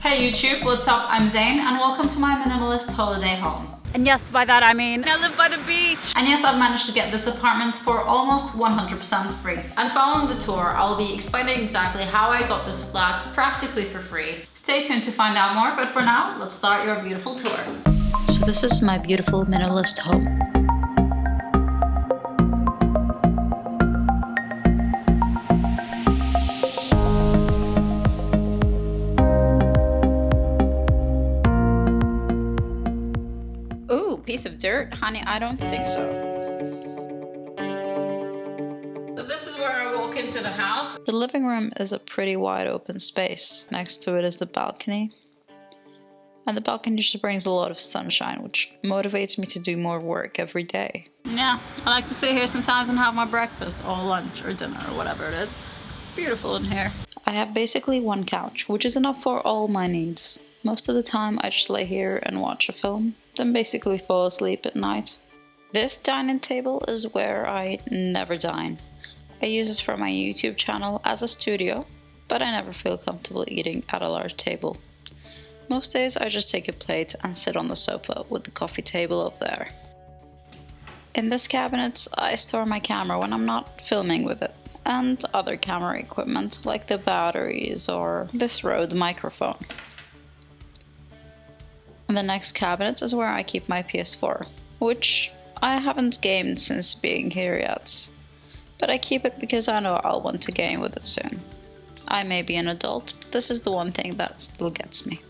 Hey YouTube, what's up? I'm Zane and welcome to my minimalist holiday home. And yes, by that I mean I live by the beach. And yes, I've managed to get this apartment for almost 100% free. And following the tour, I'll be explaining exactly how I got this flat practically for free. Stay tuned to find out more, but for now, let's start your beautiful tour. So this is my beautiful minimalist home. Ooh, piece of dirt? Honey, I don't think so. So this is where I walk into the house. The living room is a pretty wide open space. Next to it is the balcony. And the balcony just brings a lot of sunshine, which motivates me to do more work every day. Yeah, I like to sit here sometimes and have my breakfast or lunch or dinner or whatever it is. It's beautiful in here. I have basically one couch, which is enough for all my needs. Most of the time I just lay here and watch a film, then basically fall asleep at night. This dining table is where I never dine. I use this for my YouTube channel as a studio, but I never feel comfortable eating at a large table. Most days I just take a plate and sit on the sofa with the coffee table up there. In this cabinet I store my camera when I'm not filming with it, and other camera equipment like the batteries or this Rode microphone. And the next cabinet is where I keep my PS4, which I haven't gamed since being here yet. But I keep it because I know I'll want to game with it soon. I may be an adult, but this is the one thing that still gets me.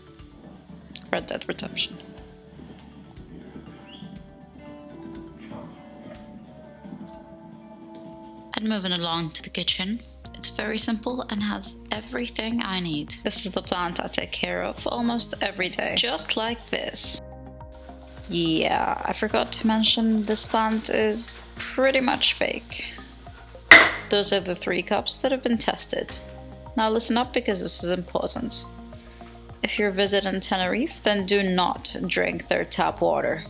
Red Dead Redemption. And moving along to the kitchen. It's very simple and has everything I need. This is the plant I take care of almost every day, just like this. Yeah, I forgot to mention this plant is pretty much fake. Those are the 3 cups that have been tested. Now listen up because this is important. If you're visiting Tenerife, then do not drink their tap water.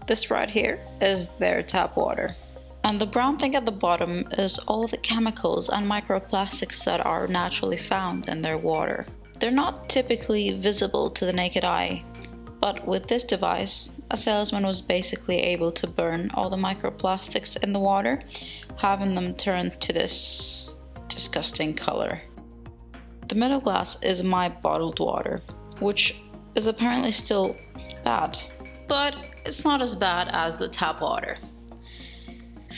This right here is their tap water. And the brown thing at the bottom is all the chemicals and microplastics that are naturally found in their water. They're not typically visible to the naked eye, but with this device, a salesman was basically able to burn all the microplastics in the water, having them turn to this disgusting color. The middle glass is my bottled water, which is apparently still bad, but it's not as bad as the tap water.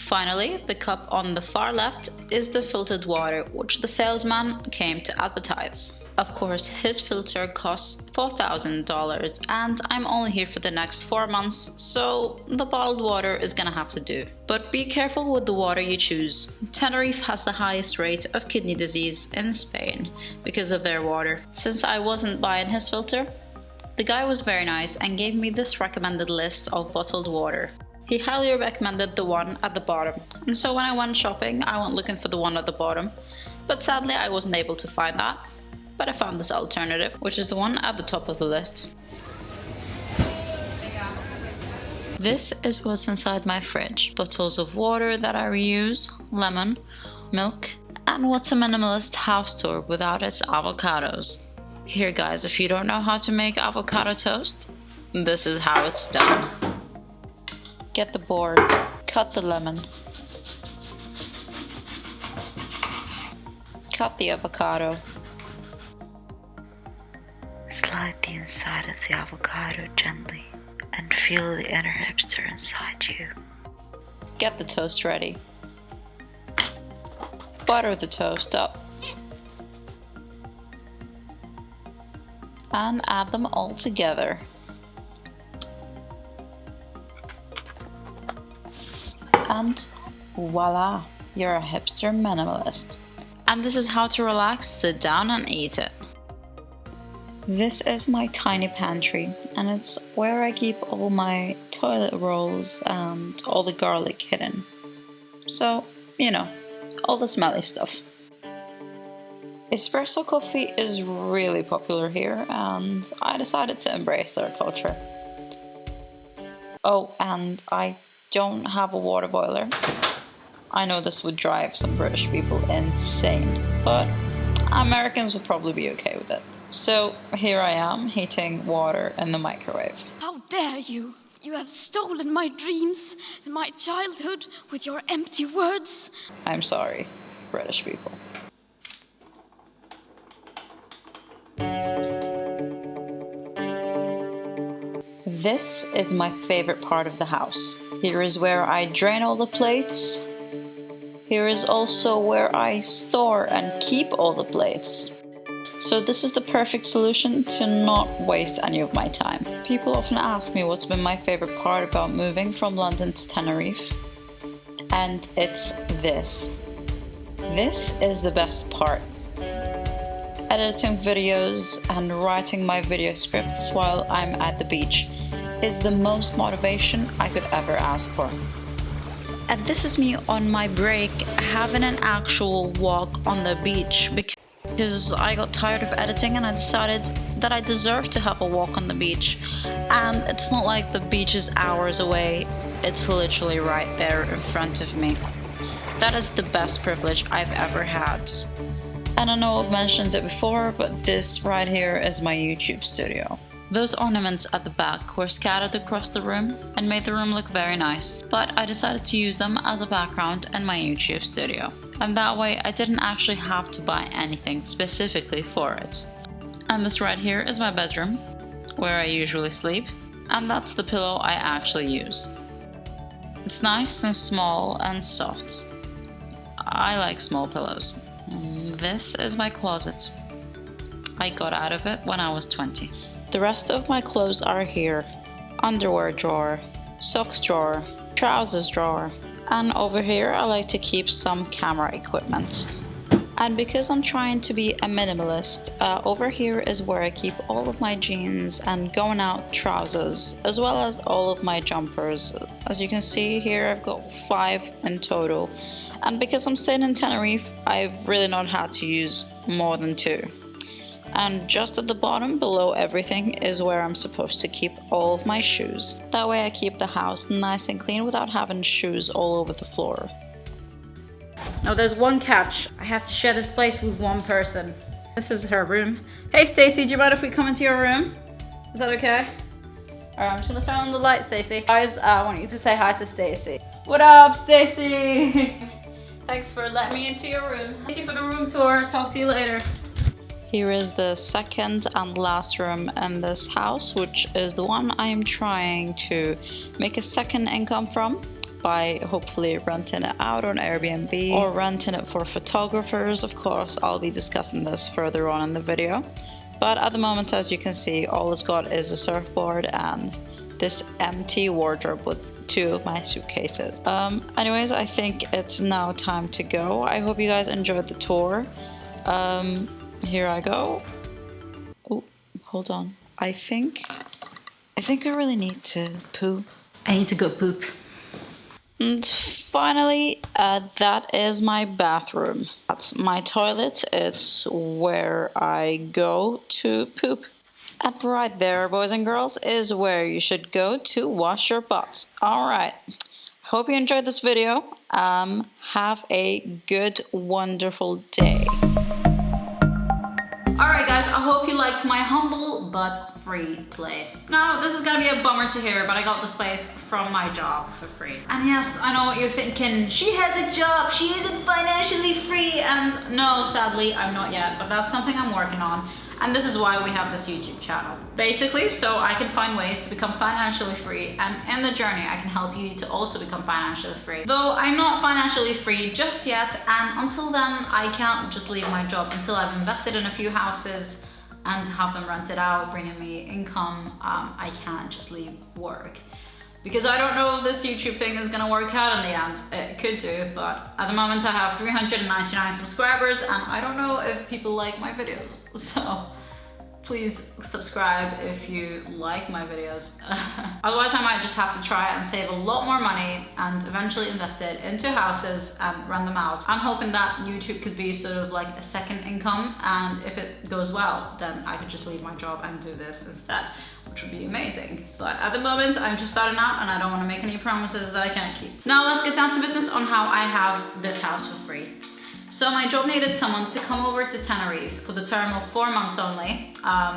Finally, the cup on the far left is the filtered water, which the salesman came to advertise. Of course, his filter costs $4,000 and I'm only here for the next 4 months, so the bottled water is gonna have to do. But be careful with the water you choose. Tenerife has the highest rate of kidney disease in Spain because of their water. Since I wasn't buying his filter, the guy was very nice and gave me this recommended list of bottled water. He highly recommended the one at the bottom, and so when I went shopping, I went looking for the one at the bottom, but sadly I wasn't able to find that. But I found this alternative, which is the one at the top of the list. This is what's inside my fridge. Bottles of water that I reuse, lemon, milk, and what's a minimalist house tour without its avocados. Here guys, if you don't know how to make avocado toast, this is how it's done. Get the board, cut the lemon, cut the avocado, slide the inside of the avocado gently and feel the inner hipster inside you. Get the toast ready. Butter the toast up and add them all together. And voila, you're a hipster minimalist. And this is how to relax, sit down and eat it. This is my tiny pantry, and it's where I keep all my toilet rolls and all the garlic hidden. So, you know, all the smelly stuff. Espresso coffee is really popular here, and I decided to embrace their culture. Oh, and I don't have a water boiler. I know this would drive some British people insane, but Americans would probably be okay with it. So here I am heating water in the microwave. How dare you! You have stolen my dreams and my childhood with your empty words. I'm sorry, British people. This is my favorite part of the house. Here is where I drain all the plates. Here is also where I store and keep all the plates. So this is the perfect solution to not waste any of my time. People often ask me what's been my favorite part about moving from London to Tenerife. And it's this. This is the best part. Editing videos and writing my video scripts while I'm at the beach is the most motivation I could ever ask for. And this is me on my break having an actual walk on the beach because I got tired of editing and I decided that I deserve to have a walk on the beach. And it's not like the beach is hours away, it's literally right there in front of me. That is the best privilege I've ever had. And I know I've mentioned it before, but this right here is my YouTube studio. Those ornaments at the back were scattered across the room and made the room look very nice, but I decided to use them as a background in my YouTube studio. And that way I didn't actually have to buy anything specifically for it. And this right here is my bedroom, where I usually sleep, and that's the pillow I actually use. It's nice and small and soft. I like small pillows. This is my closet. I got out of it when I was 20. The rest of my clothes are here. Underwear drawer, socks drawer, trousers drawer, and over here I like to keep some camera equipment. And because I'm trying to be a minimalist, over here is where I keep all of my jeans and going out trousers, as well as all of my jumpers. As you can see here, I've got 5 in total. And because I'm staying in Tenerife, I've really not had to use more than 2. And just at the bottom, below everything, is where I'm supposed to keep all of my shoes. That way I keep the house nice and clean without having shoes all over the floor. Now there's one catch. I have to share this place with one person. This is her room. Hey Stacy, do you mind if we come into your room? Is that okay? Alright, I'm just gonna turn on the light, Stacy. Guys, I want you to say hi to Stacy. What up, Stacy? Thanks for letting me into your room. Thank you for the room tour. Talk to you later. Here is the second and last room in this house, which is the one I'm trying to make a second income from by hopefully renting it out on Airbnb or renting it for photographers. Of course, I'll be discussing this further on in the video. But at the moment, as you can see, all it's got is a surfboard and this empty wardrobe with 2 of my suitcases. Anyways, I think it's now time to go. I hope you guys enjoyed the tour. Here I go. Oh, hold on. I think I really need to poo. I need to go poop. And finally, that is my bathroom. That's my toilet. It's where I go to poop. And right there, boys and girls, is where you should go to wash your butts. Alright. Hope you enjoyed this video. Have a good, wonderful day. Alright guys, I hope you liked my humble but free place. Now, this is gonna be a bummer to hear, but I got this place from my job for free. And yes, I know what you're thinking. She has a job, she isn't financially free. And no, sadly, I'm not yet, but that's something I'm working on. And this is why we have this YouTube channel. Basically, so I can find ways to become financially free, and in the journey, I can help you to also become financially free. Though I'm not financially free just yet, and until then, I can't just leave my job until I've invested in a few houses and have them rented out, bringing me income. I can't just leave work. Because I don't know if this YouTube thing is gonna work out in the end. It could do, but at the moment I have 399 subscribers and I don't know if people like my videos. So please subscribe if you like my videos. Otherwise I might just have to try and save a lot more money and eventually invest it into houses and rent them out. I'm hoping that YouTube could be sort of like a second income, and if it goes well, then I could just leave my job and do this instead, which would be amazing. But at the moment, I'm just starting out and I don't want to make any promises that I can't keep. Now let's get down to business on how I have this house for free. So my job needed someone to come over to Tenerife for the term of 4 months only,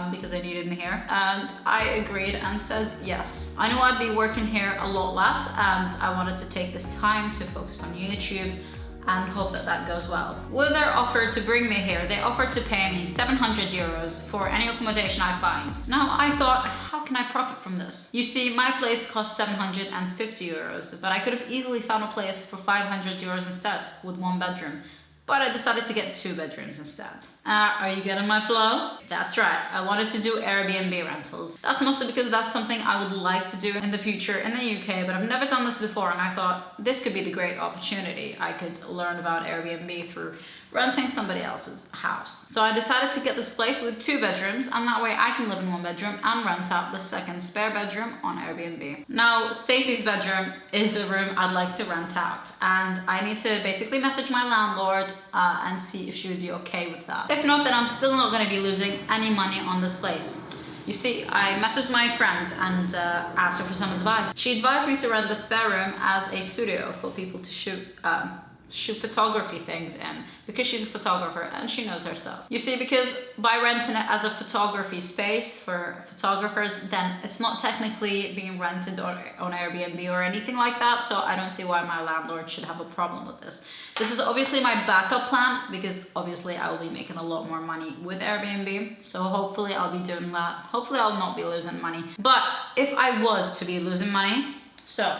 because they needed me here. And I agreed and said yes. I knew I'd be working here a lot less, and I wanted to take this time to focus on YouTube and hope that that goes well. With their offer to bring me here, they offered to pay me 700 euros for any accommodation I find. Now I thought, how can I profit from this? You see, my place cost 750 euros, but I could have easily found a place for 500 euros instead, with 1 bedroom. But I decided to get 2 bedrooms instead. Are you getting my flow? That's right, I wanted to do Airbnb rentals. That's mostly because that's something I would like to do in the future in the UK, but I've never done this before, and I thought this could be the great opportunity. I could learn about Airbnb through renting somebody else's house. So I decided to get this place with 2 bedrooms, and that way I can live in 1 bedroom and rent out the second spare bedroom on Airbnb. Now, Stacey's bedroom is the room I'd like to rent out, and I need to basically message my landlord and see if she would be okay with that. If not, then I'm still not going to be losing any money on this place. You see, I messaged my friend and asked her for some advice. She advised me to rent the spare room as a studio for people to shoot photography things in, because she's a photographer and she knows her stuff. You see, because by renting it as a photography space for photographers, then it's not technically being rented on Airbnb or anything like that, so I don't see why my landlord should have a problem with this. This is obviously my backup plan, because obviously I will be making a lot more money with Airbnb, so hopefully I'll be doing that. Hopefully I'll not be losing money. But if I was to be losing money, so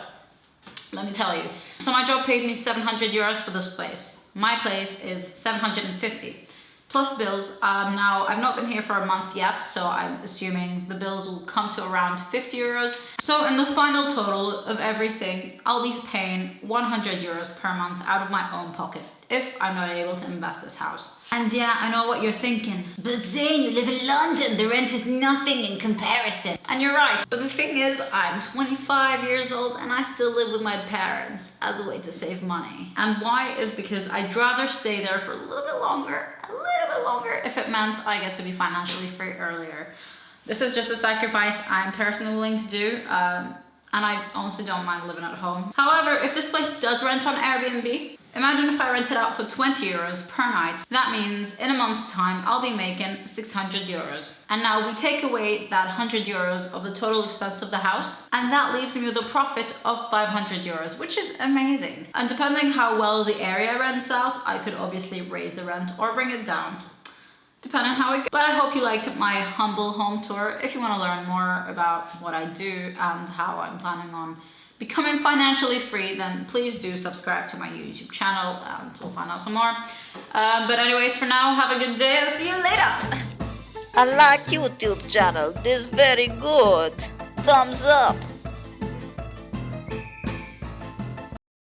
let me tell you. So my job pays me 700 euros for this place. My place is 750 plus bills. Now I've not been here for a month yet, so I'm assuming the bills will come to around 50 euros. So in the final total of everything, I'll be paying 100 euros per month out of my own pocket, if I'm not able to invest this house. And yeah, I know what you're thinking. But Zane, you live in London, the rent is nothing in comparison. And you're right, but the thing is, I'm 25 years old and I still live with my parents as a way to save money. And why is because I'd rather stay there for a little bit longer, if it meant I get to be financially free earlier. This is just a sacrifice I'm personally willing to do, and I honestly don't mind living at home. However, if this place does rent on Airbnb, imagine if I rent it out for 20 euros per night. That means in a month's time, I'll be making 600 euros. And now we take away that 100 euros of the total expense of the house, and that leaves me with a profit of 500 euros, which is amazing. And depending how well the area rents out, I could obviously raise the rent or bring it down, depending on how it goes. But I hope you liked my humble home tour. If you want to learn more about what I do and how I'm planning on becoming financially free, then please do subscribe to my YouTube channel and we'll find out some more. But anyways, for now, have a good day. I'll see you later. I like YouTube channel. This very good. Thumbs up.